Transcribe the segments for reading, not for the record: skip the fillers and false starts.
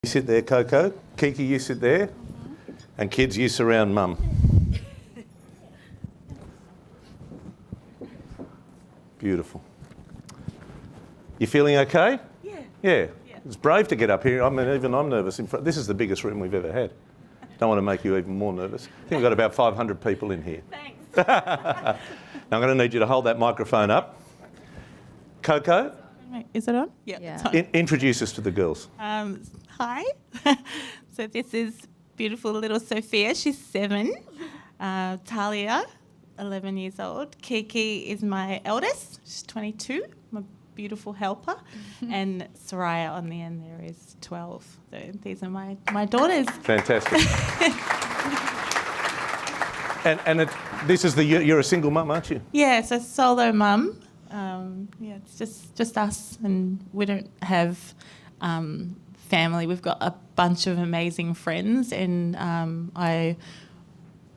You sit there, Coko. Kiki, you sit there. And kids, you surround Mum. Beautiful. You feeling okay? Yeah. It's brave to get up here. I mean, even I'm nervous. This is the biggest room we've ever had. Don't want to make you even more nervous. I think we've got about 500 people in here. Thanks. Now I'm going to need you to hold that microphone up. Coko, Is it on? Yeah. It's on. Introduce us to the girls. Hi. So this is beautiful little Sophia. She's 7. Talia, 11 years old. Kiki is my eldest. She's 22. My beautiful helper. And Soraya on the end there is 12. So these are my daughters. Fantastic. This is you're a single mum, aren't you? Yeah, so solo mum. It's just us, and we don't have family. We've got a bunch of amazing friends, and I,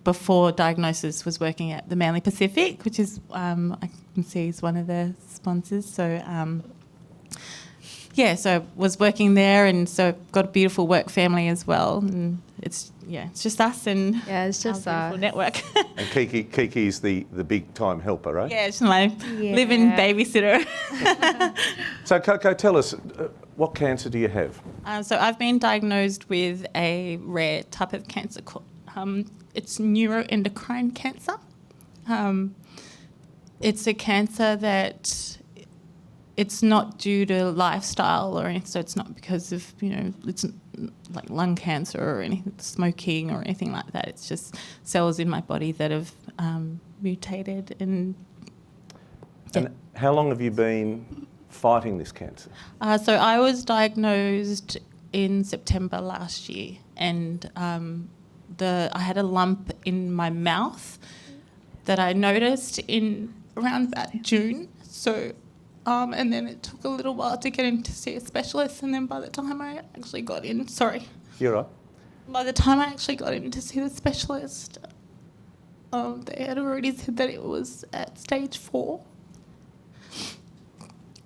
before diagnosis, was working at the Manly Pacific, which is I can see is one of the sponsors. So so I was working there, and so I've got a beautiful work family as well. And it's just us and it's just our us. beautiful network. And Kiki's the big time helper, right? Yeah, she's my living babysitter. So Coko, tell us, what cancer do you have? So I've been diagnosed with a rare type of cancer called it's neuroendocrine cancer. It's a cancer that it's not due to lifestyle or anything, so it's not because of, it's like lung cancer or anything, smoking or anything like that. It's just cells in my body that have mutated. And how long have you been fighting this cancer? So I was diagnosed in September last year, and I had a lump in my mouth that I noticed in around about June. So, and then it took a little while to get in to see a specialist, and then by the time I actually got in, You're right. by the time I actually got in to see the specialist, they had already said that it was at stage 4.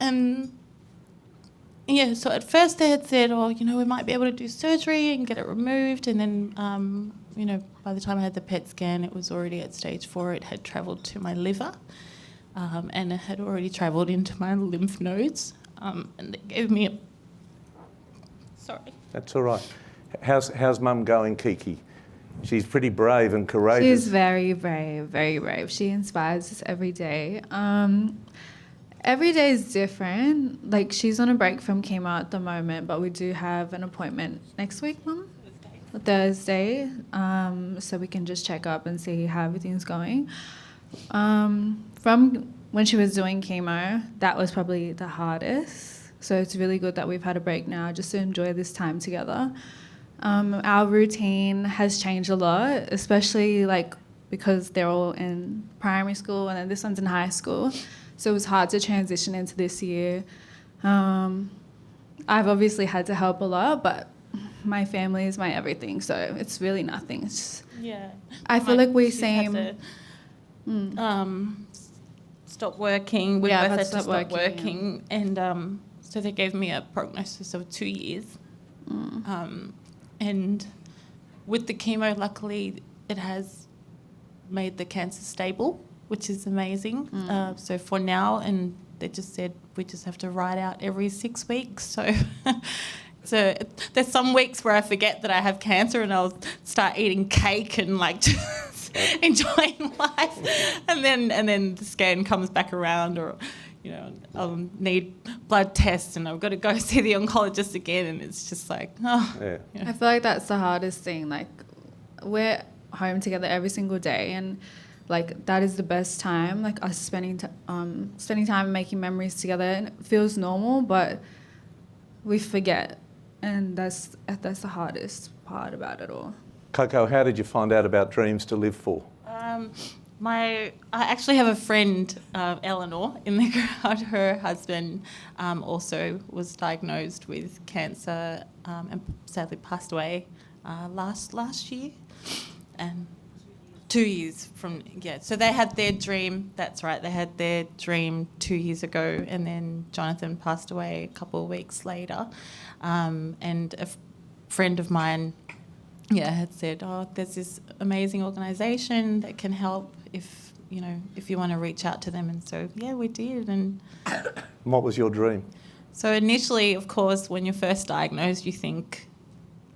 And so at first they had said, we might be able to do surgery and get it removed. And then, by the time I had the PET scan, it was already at stage 4. It had travelled to my liver, and it had already travelled into my lymph nodes. And they gave me Sorry. That's all right. How's Mum going, Kiki? She's pretty brave and courageous. She's very brave, very brave. She inspires us every day. Every day is different. Like, she's on a break from chemo at the moment, but we do have an appointment next week, Mum? Thursday. So we can just check up and see how everything's going. From when she was doing chemo, that was probably the hardest. So it's really good that we've had a break now just to enjoy this time together. Our routine has changed a lot, especially because they're all in primary school and then this one's in high school. So it was hard to transition into this year. I've obviously had to help a lot, but my family is my everything, so it's really nothing. It's just, I feel like we seem... stop working. We both had to stop working. Yeah. And so they gave me a prognosis of 2 years. And with the chemo, luckily, it has made the cancer stable, which is amazing. So for now, and they just said we just have to ride out every 6 weeks. So there's some weeks where I forget that I have cancer and I'll start eating cake and just enjoying life. And then the scan comes back around, or I'll need blood tests and I've got to go see the oncologist again, and it's just I feel like that's the hardest thing. We're home together every single day, and that is the best time, us spending time making memories together, and it feels normal, but we forget, and that's the hardest part about it all. Coko, how did you find out about Dreams2Live4? I actually have a friend, Eleanor, in the crowd. Her husband also was diagnosed with cancer and sadly passed away last year. And 2 years from, so they had their dream, that's right, they had their dream 2 years ago, and then Jonathan passed away a couple of weeks later. And friend of mine, had said, oh, there's this amazing organisation that can help if you want to reach out to them. And so, we did. And what was your dream? so initially, of course, when you're first diagnosed, you think,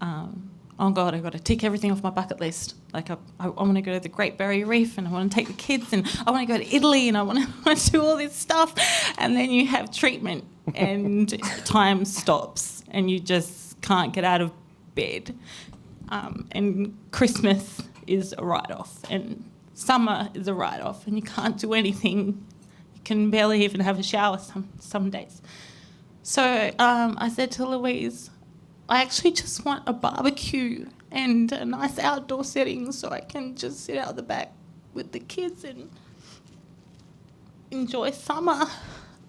oh God, I've got to tick everything off my bucket list. Like I want to go to the Great Barrier Reef, and I want to take the kids, and I want to go to Italy, and I want to do all this stuff. And then you have treatment and time stops and you just can't get out of bed. And Christmas is a write-off, and summer is a write-off, and you can't do anything. You can barely even have a shower some days. So I said to Louise, I actually just want a barbecue and a nice outdoor setting so I can just sit out the back with the kids and enjoy summer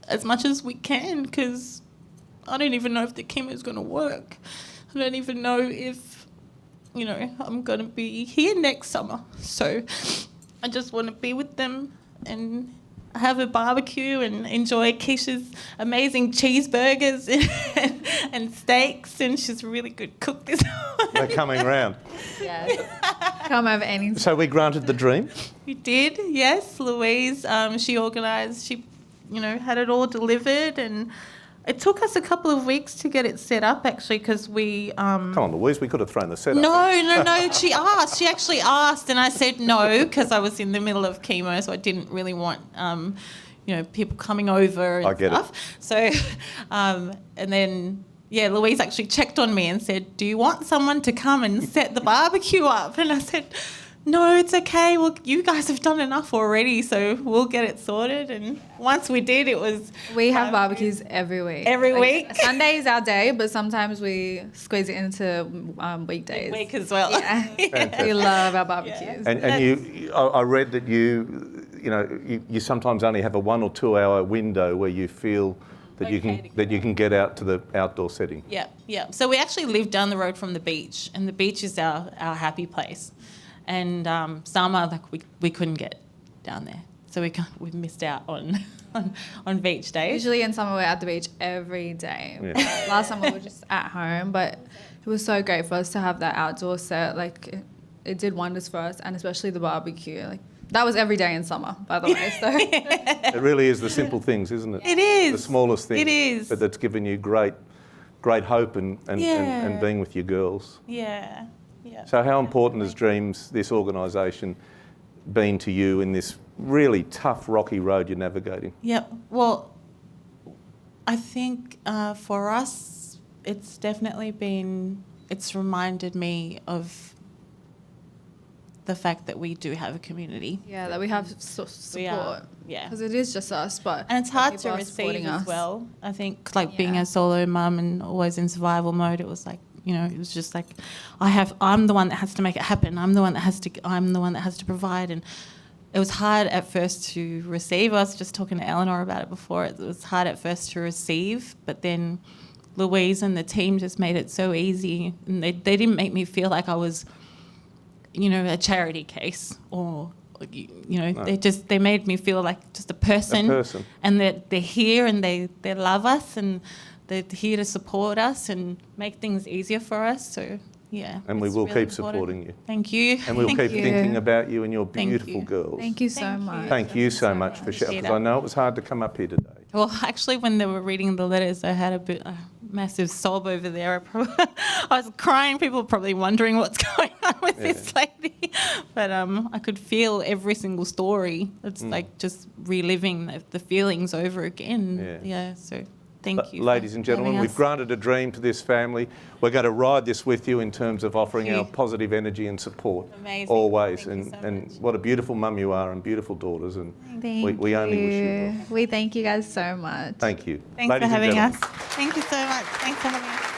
as much as we can, because I don't even know if the chemo is going to work. I don't even know if, I'm going to be here next summer. So I just want to be with them and have a barbecue and enjoy Keisha's amazing cheeseburgers and steaks, and she's a really good cook this morning. They're coming round. Yes. Come over anytime. So we granted the dream? We did, yes. Louise, she organised, she, had it all delivered, and it took us a couple of weeks to get it set up, actually, because we... Come on, Louise, we could have thrown the setup. No, she asked. She actually asked, and I said no, because I was in the middle of chemo, so I didn't really want, people coming over and stuff. So, and then... Louise actually checked on me and said, do you want someone to come and set the barbecue up? And I said, no, it's okay. Well, you guys have done enough already, so we'll get it sorted. And once we did, it was... We have barbecues every week. Every week? Sunday is our day, but sometimes we squeeze it into weekdays. Week as well. Yeah. We love our barbecues. And I read that you sometimes only have a 1 or 2 hour window where you feel that you can get out to the outdoor setting. Yeah. So we actually live down the road from the beach, and the beach is our happy place. And summer, we couldn't get down there, so we missed out on beach days. Usually in summer we're at the beach every day. Yeah. Last summer we were just at home, but it was so great for us to have that outdoor set. Like it did wonders for us, and especially the barbecue. Like that was every day in summer, by the way. So it really is the simple things, isn't it? It is the smallest things. It is, but that's given you great hope and being with your girls. Yeah. So how important has Dreams, this organisation, been to you in this really tough, rocky road you're navigating? Yep. Well, I think for us, it's definitely it's reminded me of the fact that we do have a community. Yeah, that we have support. Yeah. Because it is just us, but... And it's hard to receive as well. I think, being a solo mum and always in survival mode, it was like, it was just like, I'm the one that has to make it happen. I'm the one that has to provide. And it was hard at first to receive. I was just talking to Eleanor about it before. It was hard at first to receive, but then Louise and the team just made it so easy. And they didn't make me feel like I was, a charity case or, no. They made me feel like just a person. And that they're here and they love us and they're here to support us and make things easier for us. So, yeah. And we will keep supporting you. Thank you. And we'll keep thinking about you and your beautiful girls. Thank you so much. Thank you so much for sharing, because I know it was hard to come up here today. Well, actually, when they were reading the letters, I had a massive sob over there. I was crying. People were probably wondering what's going on with this lady. But I could feel every single story. It's like just reliving the feelings over again. Yeah, so... Thank you. Ladies and gentlemen, we've granted a dream to this family. We're going to ride this with you in terms of offering our positive energy and support. Amazing. Always. Thank you so and much. What a beautiful mum you are and beautiful daughters. And we only wish you well. We thank you guys so much. Thank you. Thanks for having us. Thank you so much. Thanks for having us.